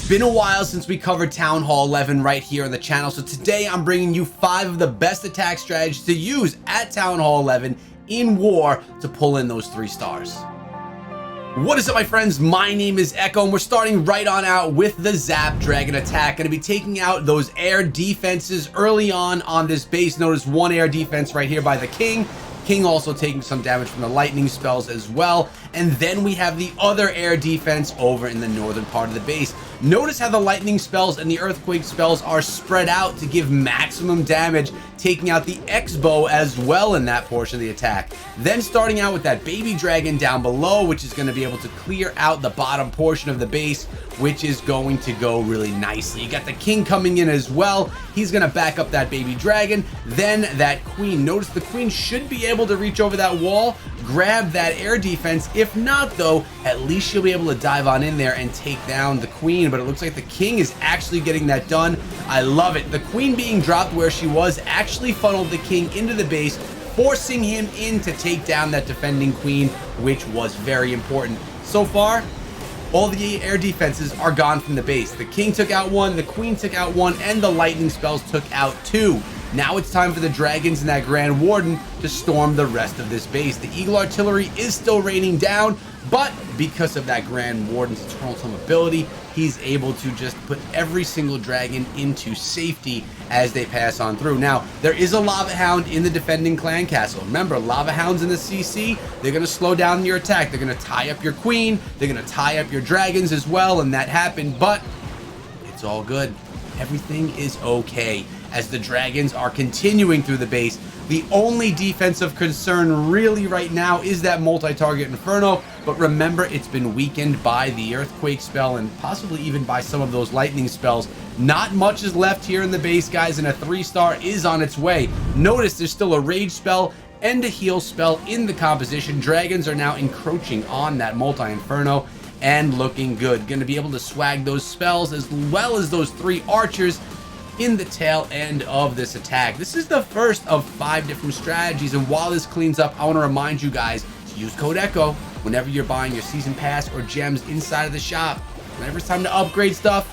It's been a while since we covered Town Hall 11 right here on the channel, so today I'm bringing you 5 of the best attack strategies to use at Town Hall 11 in War to pull in those 3 stars. What is up, my friends? My name is Echo, and we're starting right on out with the Zap Dragon attack. Going to be taking out those air defenses early on this base. Notice 1 air defense right here by the King. King also taking some damage from the lightning spells as well. And then we have the other air defense over in the northern part of the base. Notice how the lightning spells and the earthquake spells are spread out to give maximum damage, taking out the X-bow as well in that portion of the attack. Then starting out with that baby dragon down below, which is going to be able to clear out the bottom portion of the base, which is going to go really nicely. You got the King coming in as well. He's going to back up that baby dragon. Then that queen. Notice the queen should be able to reach over that wall, grab that air defense. If not, though, at least she'll be able to dive on in there and take down the queen. But it looks like the King is actually getting that done. I love it. The queen being dropped where she was actually funneled the King into the base, forcing him in to take down that defending queen, which was very important. So far, all the air defenses are gone from the base. The King took out 1, the queen took out 1, and the lightning spells took out 2. Now it's time for the dragons and that Grand Warden to storm the rest of this base. The Eagle Artillery is still raining down, but because of that Grand Warden's Eternal Tome ability, he's able to just put every single dragon into safety as they pass on through. Now, there is a Lava Hound in the defending clan castle. Remember, Lava Hounds in the CC, they're going to slow down your attack. They're going to tie up your queen. They're going to tie up your dragons as well, and that happened, but it's all good. Everything is okay as the dragons are continuing through the base. The only defensive concern really right now is that multi-target Inferno, but remember, it's been weakened by the earthquake spell and possibly even by some of those lightning spells. Not much is left here in the base, guys, and a 3-star is on its way. Notice there's still a rage spell and a heal spell in the composition. Dragons are now encroaching on that multi-inferno and looking good. Going to be able to swag those spells as well as those 3 archers in the tail end of this attack. This is the first of 5 different strategies, and while this cleans up, I want to remind you guys to use code ECHO whenever you're buying your season pass or gems inside of the shop. Whenever it's time to upgrade stuff,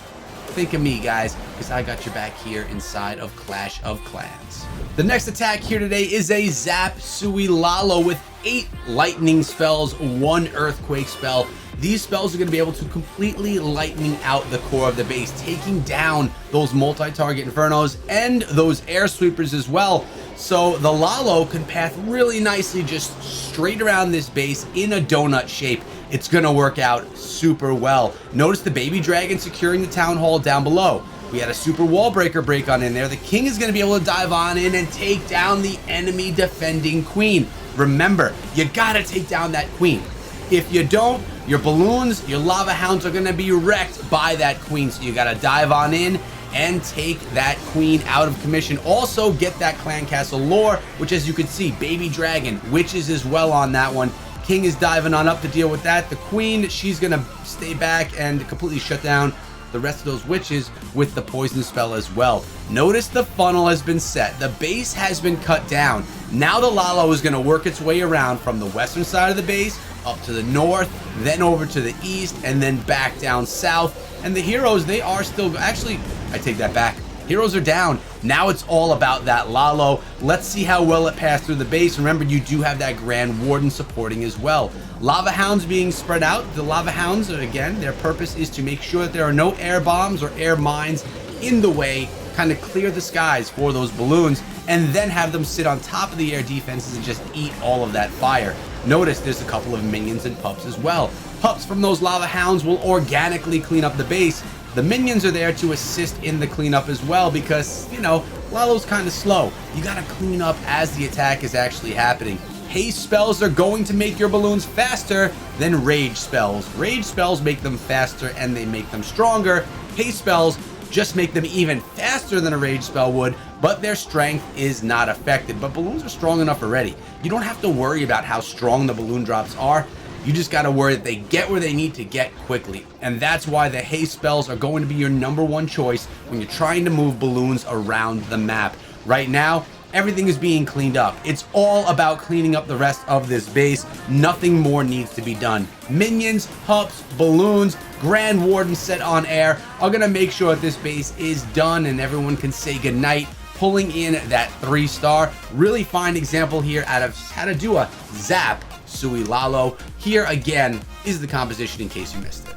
think of me, guys, because I got your back here inside of Clash of Clans. The next attack here today is a Zap Lalo with 8 lightning spells, 1 earthquake spell. These spells are going to be able to completely lightning out the core of the base, taking down those multi-target infernos and those air sweepers as well. So the Lalo can path really nicely just straight around this base in a donut shape. It's going to work out super well. Notice the baby dragon securing the town hall down below. We had a super wall breaker break on in there. The King is going to be able to dive on in and take down the enemy defending queen. Remember, you got to take down that queen. If you don't, your balloons, your lava hounds are going to be wrecked by that queen. So you got to dive on in and take that queen out of commission. Also get that clan castle lore, which, as you can see, baby dragon, witches as well on that one. King is diving on up to deal with that. The queen, she's going to stay back and completely shut down the rest of those witches with the poison spell as well. Notice the funnel has been set. The base has been cut down. Now the Lalo is going to work its way around from the western side of the base up to the north, then over to the east, and then back down south. And the heroes, they are still, actually, I take that back. Heroes are down. Now it's all about that Lalo. Let's see how well it passed through the base. Remember, you do have that Grand Warden supporting as well. Lava Hounds being spread out. The Lava Hounds, again, their purpose is to make sure that there are no air bombs or air mines in the way, kind of clear the skies for those balloons, and then have them sit on top of the air defenses and just eat all of that fire. Notice there's a couple of minions and pups as well. Pups from those Lava Hounds will organically clean up the base. The minions are there to assist in the cleanup as well because, you know, Lalo's kind of slow. You got to clean up as the attack is actually happening. Haste spells are going to make your balloons faster than rage spells. Rage spells make them faster and they make them stronger. Haste spells just make them even faster than a rage spell would, but their strength is not affected. But balloons are strong enough already. You don't have to worry about how strong the balloon drops are. You just got to worry that they get where they need to get quickly. And that's why the haste spells are going to be your #1 choice when you're trying to move balloons around the map. Right now, everything is being cleaned up. It's all about cleaning up the rest of this base. Nothing more needs to be done. Minions, hups, balloons, Grand Warden set on air are gonna make sure that this base is done and everyone can say goodnight, pulling in that 3-star. Really fine example here out of how to do a Zap Lalo. Here again is the composition in case you missed it.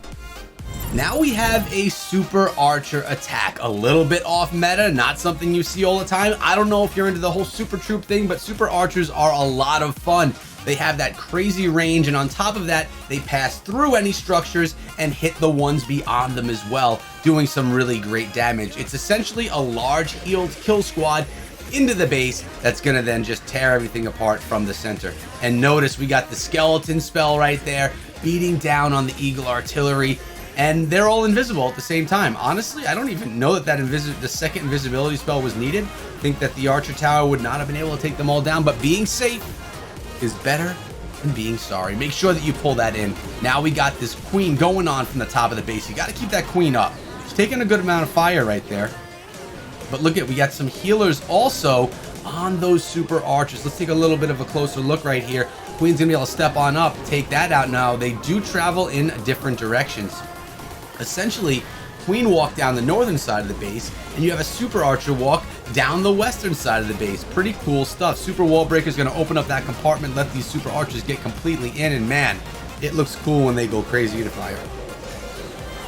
Now we have a Super Archer attack. A little bit off meta, not something you see all the time. I don't know if you're into the whole Super Troop thing, but Super Archers are a lot of fun. They have that crazy range, and on top of that, they pass through any structures and hit the ones beyond them as well, doing some really great damage. It's essentially a large healed kill squad into the base that's gonna then just tear everything apart from the center. And notice we got the skeleton spell right there, beating down on the Eagle Artillery, and they're all invisible at the same time. Honestly, I don't even know that the second invisibility spell was needed. I think that the Archer Tower would not have been able to take them all down, but being safe is better than being sorry. Make sure that you pull that in. Now we got this queen going on from the top of the base. You got to keep that queen up. She's taking a good amount of fire right there. But look at, we got some healers also on those Super Archers. Let's take a little bit of a closer look right here. Queen's gonna be able to step on up, take that out. Now they do travel in different directions. Essentially, Queen walk down the northern side of the base, and you have a Super Archer walk down the western side of the base. Pretty cool stuff. Super Wall Breaker is going to open up that compartment, let these Super Archers get completely in, and man, it looks cool when they go crazy to fire.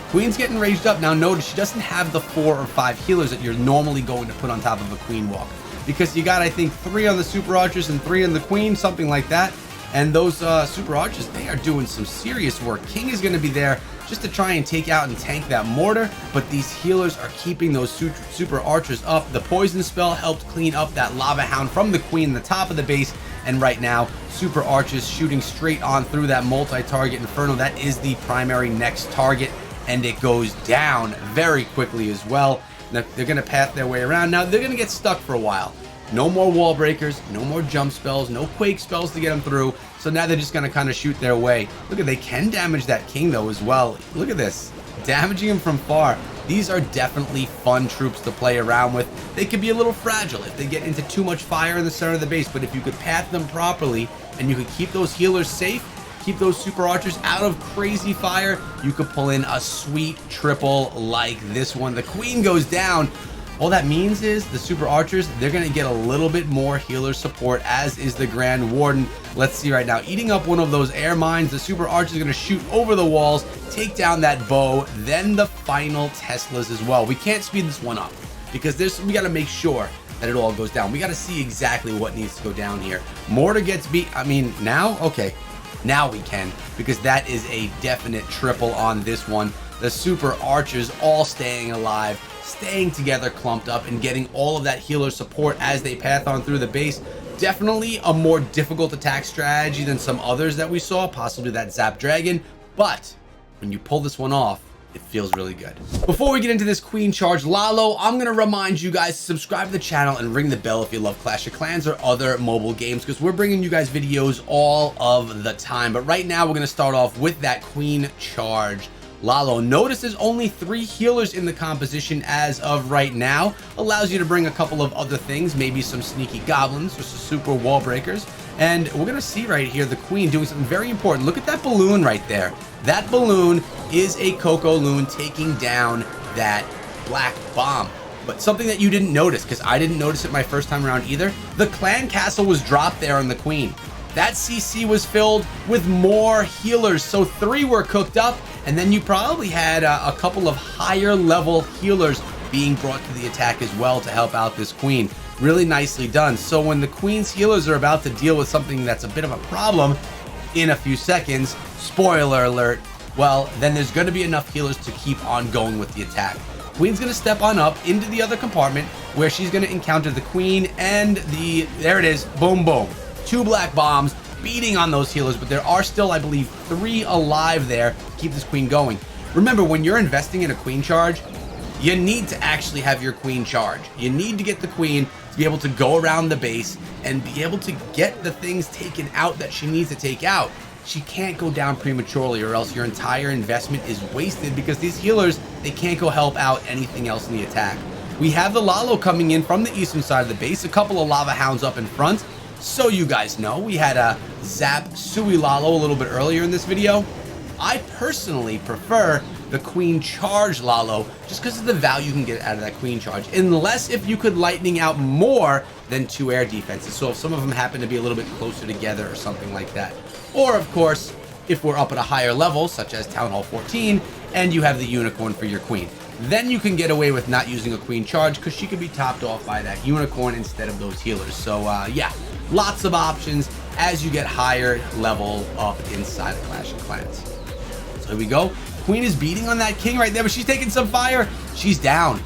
Queen's getting raged up. Now notice she doesn't have the 4 or 5 healers that you're normally going to put on top of a Queen walk, because you got, I think, 3 on the Super Archers and 3 on the Queen, something like that. And those Super Archers, they are doing some serious work. King is going to be there just to try and take out and tank that mortar, but these healers are keeping those Super Archers up. The poison spell helped clean up that Lava Hound from the Queen, the top of the base, and right now, Super Archers shooting straight on through that multi-target Inferno. That is the primary next target, and it goes down very quickly as well. They're going to path their way around. Now, they're going to get stuck for a while. No more wall breakers, no more jump spells, no quake spells to get them through. So now they're just going to kind of shoot their way. Look at, they can damage that King though as well. Look at this, damaging him from far. These are definitely fun troops to play around with. They could be a little fragile if they get into too much fire in the center of the base, but if you could path them properly and you could keep those healers safe, keep those Super Archers out of crazy fire, you could pull in a sweet triple like this one. The Queen goes down. All that means is the Super Archers, they're going to get a little bit more healer support, as is the Grand Warden. Let's see right now, eating up one of those air mines. The Super Archers are going to shoot over the walls, take down that bow, then the final Teslas as well. We can't speed this one up because we got to make sure that it all goes down. We got to see exactly what needs to go down here. Mortar gets beat. I mean, now? Okay. Now we can, because that is a definite triple on this one. The Super Archers all staying alive, staying together, clumped up, and getting all of that healer support as they path on through the base. Definitely a more difficult attack strategy than some others that we saw, possibly that Zap Dragon, but when you pull this one off, it feels really good. Before we get into this Queen Charge Lalo, I'm gonna remind you guys to subscribe to the channel and ring the bell if you love Clash of Clans or other mobile games, because we're bringing you guys videos all of the time. But right now, we're gonna start off with that Queen Charge Lalo. Notice there's only 3 healers in the composition as of right now. Allows you to bring a couple of other things, maybe some sneaky goblins or some super wall breakers. And we're gonna see right here the Queen doing something very important. Look at that balloon right there. That balloon is a Coco Loon taking down that black bomb. But something that you didn't notice, because I didn't notice it my first time around either, the clan castle was dropped there on the Queen. That CC was filled with more healers, so 3 were cooked up, and then you probably had a couple of higher level healers being brought to the attack as well to help out this Queen. Really nicely done. So when the Queen's healers are about to deal with something that's a bit of a problem in a few seconds, spoiler alert, well, then there's going to be enough healers to keep on going with the attack. Queen's going to step on up into the other compartment where she's going to encounter the Queen and there it is, boom, boom. 2 black bombs beating on those healers, but there are still, I believe, 3 alive there to keep this Queen going. Remember, when you're investing in a Queen charge, you need to actually have your Queen charge. You need to get the Queen to be able to go around the base and be able to get the things taken out that she needs to take out. She can't go down prematurely, or else your entire investment is wasted, because these healers, they can't go help out anything else in the attack. We have the Lalo coming in from the eastern side of the base, a couple of Lava Hounds up in front. So you guys know, we had a Zap Sui Lalo a little bit earlier in this video. I personally prefer the Queen Charge Lalo just because of the value you can get out of that Queen Charge, unless if you could lightning out more than 2 air defenses. So if some of them happen to be a little bit closer together or something like that. Or of course, if we're up at a higher level, such as Town Hall 14, and you have the Unicorn for your Queen. Then you can get away with not using a Queen Charge because she could be topped off by that Unicorn instead of those healers. So yeah, lots of options as you get higher level up inside of Clash of Clans. So here we go. Queen is beating on that King right there, but she's taking some fire. She's down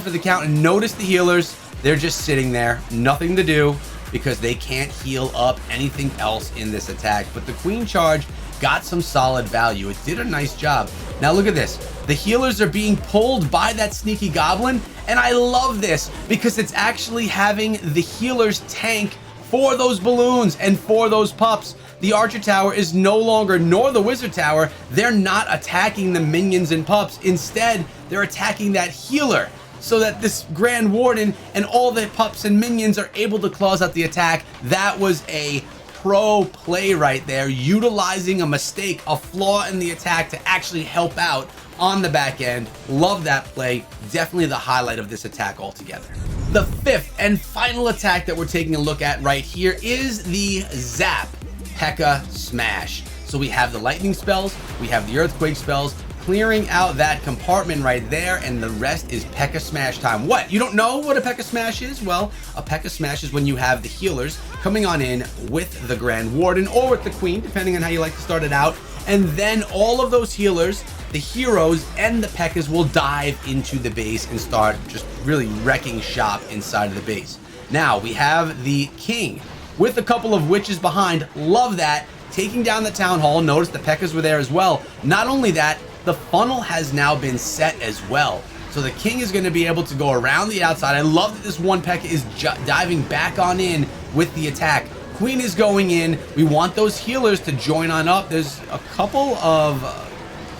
for the count. And notice the healers, they're just sitting there, nothing to do because they can't heal up anything else in this attack. But the Queen Charge got some solid value. It did a nice job. Now look at this. The healers are being pulled by that sneaky goblin, and I love this because it's actually having the healers tank for those balloons and for those pups. The Archer Tower is no longer, nor the Wizard Tower, they're not attacking the minions and pups. Instead, they're attacking that healer so that this Grand Warden and all the pups and minions are able to close out the attack. That was a pro play right there, utilizing a mistake, a flaw in the attack to actually help out on the back end. Love that play. Definitely the highlight of this attack altogether. The 5th and final attack that we're taking a look at right here is the Zap Heka Smash. So we have the lightning spells, we have the earthquake spells, clearing out that compartment right there, and the rest is Heka Smash time. What? You don't know what a Heka Smash is? Well, a Heka Smash is when you have the healers coming on in with the Grand Warden or with the Queen, depending on how you like to start it out, and then all of those healers, the heroes and the Pekkas will dive into the base and start just really wrecking shop inside of the base. Now we have the King with a couple of witches behind. Love that. Taking down the Town Hall. Notice the Pekkas were there as well. Not only that, the funnel has now been set as well. So the King is going to be able to go around the outside. I love that this one Pekka is diving back on in with the attack. Queen is going in. We want those healers to join on up. There's a couple of...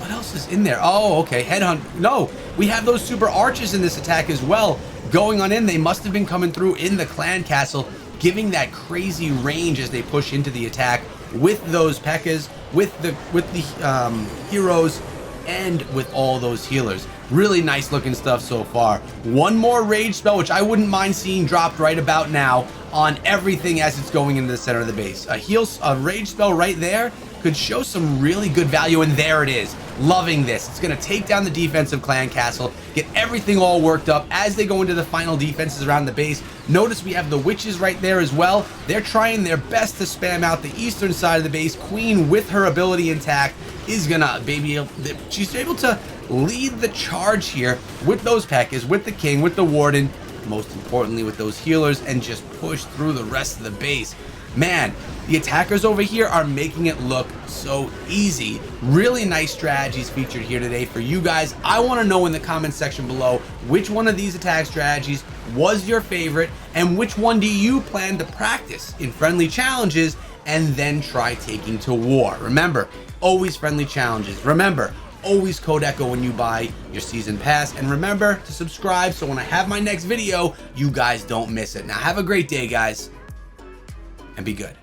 what else is in there? Oh, okay. Headhunt. No, we have those super archers in this attack as well. Going on in. They must have been coming through in the clan castle, giving that crazy range as they push into the attack with those Pekkas, with the heroes, and with all those healers. Really nice looking stuff so far. One more rage spell, which I wouldn't mind seeing dropped right about now on everything as it's going into the center of the base. A rage spell right there could show some really good value, and there it is. Loving this. It's going to take down the defensive clan castle, get everything all worked up as they go into the final defenses around the base. Notice we have the witches right there as well. They're trying their best to spam out the eastern side of the base. Queen, with her ability intact, is gonna she's able to lead the charge here with those Pekkas, with the King, with the Warden, most importantly with those healers, and just push through the rest of the base. Man, the attackers over here are making it look so easy. Really nice strategies featured here today for you guys. I want to know in the comment section below which one of these attack strategies was your favorite, and which one do you plan to practice in friendly challenges and then try taking to war. Remember, always friendly challenges. Remember, always code ECHO when you buy your season pass, and remember to subscribe so when I have my next video, you guys don't miss it. Now have a great day, guys, and be good.